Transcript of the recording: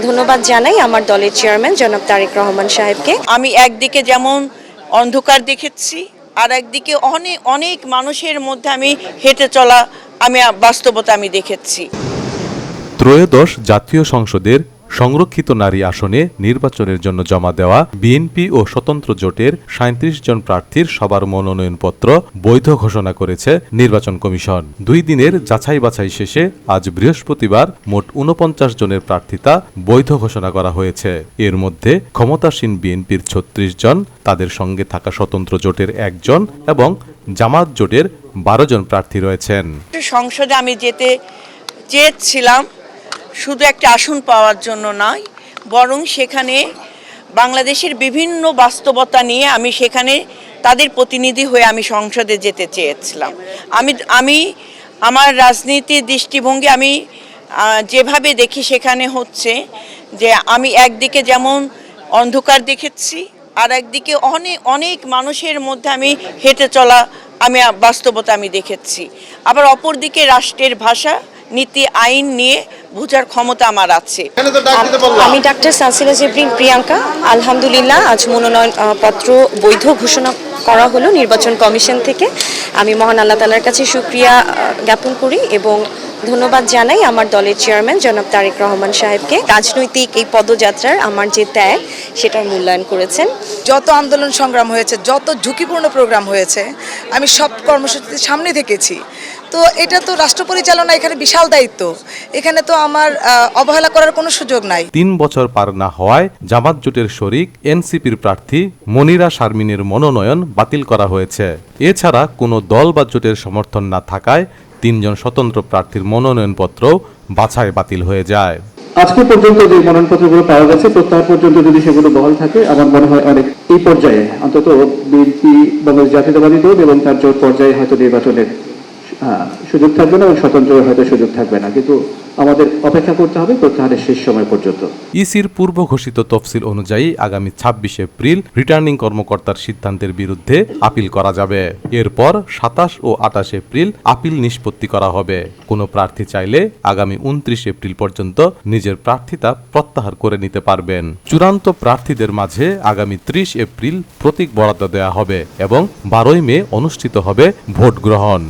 ধন্যবাদ জানাই আমার দলের চেয়ারম্যান জনাব তারেক রহমান সাহেবকে। আমি একদিকে যেমন অন্ধকার দেখেছি, আর একদিকে অনেক অনেক মানুষের মধ্যে আমি হেঁটে চলা বাস্তবতা আমি দেখেছি। ত্রয়োদশ জাতীয় সংসদের সংরক্ষিত নারী আসনে নির্বাচনের জন্য জমা দেওয়া বিএনপি ও স্বতন্ত্র জোটের ৩৭ জন প্রার্থীর সবার মনোনয়নপত্র বৈধ ঘোষণা করেছে নির্বাচন কমিশন। 2 দিনের যাচাই বাছাই শেষে আজ বৃহস্পতিবার মোট ৪৯ জনের প্রার্থিতা বৈধ ঘোষণা করা হয়েছে। এর মধ্যে ক্ষমতাসীন বিএনপির ৩৬ জন, তাদের সঙ্গে থাকা স্বতন্ত্র জোটের 1 জন এবং জামাত জোটের 12 জন প্রার্থী রয়েছেন। সংসদে আমি যেতে চেয়েছিলাম শুধু একটা আসন পাওয়ার জন্য নয়, বরং সেখানে বাংলাদেশের বিভিন্ন বাস্তবতা নিয়ে আমি সেখানে তাদের প্রতিনিধি হয়ে আমি সংসদে যেতে চেয়েছিলাম। আমি আমার রাজনীতির দৃষ্টিভঙ্গি আমি যেভাবে দেখি সেখানে হচ্ছে যে আমি একদিকে যেমন অন্ধকার দেখেছি, আর একদিকে অনেক অনেক মানুষের মধ্যে আমি হেঁটে চলা বাস্তবতা আমি দেখেছি। আবার অপরদিকে রাষ্ট্রের ভাষা, নীতি, আইন নিয়ে বোঝার ক্ষমতা আমার আছে। আমি ডাক্তার সানসিলা জেবরিন প্রিয়াঙ্কা। আলহামদুলিল্লাহ, আজ মনোনয়ন পত্র বৈধ ঘোষণা করা হলো নির্বাচন কমিশন থেকে। আমি মহান আল্লাহ তাআলার কাছে শুকরিয়া জ্ঞাপন করি এবং ধন্যবাদ জানাই আমার দলের চেয়ারম্যান জনাব তারেক রহমান সাহেবকে। রাজনৈতিক এই পদযাত্রার আমার যে ত্যাগ, সেটার মূল্যায়ন করেছেন। যত আন্দোলন সংগ্রাম হয়েছে, যত ঝুঁকিপূর্ণ প্রোগ্রাম হয়েছে, আমি সব কর্মসূচিতে সামনে থেকেছি। তো এটা তো রাষ্ট্র পরিচালনা, এখানে বিশাল দায়িত্ব, এখানে তো আমার অবহেলা করার কোনো সুযোগ নাই। 3 বছর পার না হওয়ায় জামাত জোটের শরিক এনসিপির প্রার্থী মনিরা শারমিনের মনোনয়ন বাতিল করা হয়েছে। এছাড়া কোনো দল বা জোটের সমর্থন না থাকায় 3 জন স্বতন্ত্র প্রার্থীর মনোনয়নপত্র বাছাই বাতিল হয়ে যায়। আজকে পর্যন্ত যে মনোনয়নপত্রগুলো পাওয়া গেছে, প্রত্যাহার পর্যন্ত যদি সেগুলো বহাল থাকে, আমার মনে হয় অনেক এই পর্যায়ে অন্তত বিএনপি বাংলাদেশ জাতীয়তাবাদী দল এবং তার জোট পর্যায়ে হয়তো নির্বাচনের সুযোগ থাকবে না এবং স্বতন্ত্র হয়তো সুযোগ থাকবে না, কিন্তু আমাদের অপেক্ষা করতে হবে প্রত্যাহারের শেষ সময় পর্যন্ত। ইসির পূর্ব ঘোষিত তফসিল অনুযায়ী আগামী ২৬ এপ্রিল রিটার্নিং কর্মকর্তার সিদ্ধান্তের বিরুদ্ধে আপিল করা যাবে। এরপর ২৭ ও ২৮ এপ্রিল আপিল নিষ্পত্তি করা হবে। কোনো প্রার্থী চাইলে আগামী ২৯ এপ্রিল পর্যন্ত নিজের প্রার্থিতা প্রত্যাহার করে নিতে পারবেন। চূড়ান্ত প্রার্থীদের মাঝে আগামী ৩০ এপ্রিল প্রতীক বরাদ্দ দেওয়া হবে এবং ১২ই মে অনুষ্ঠিত হবে ভোট গ্রহণ।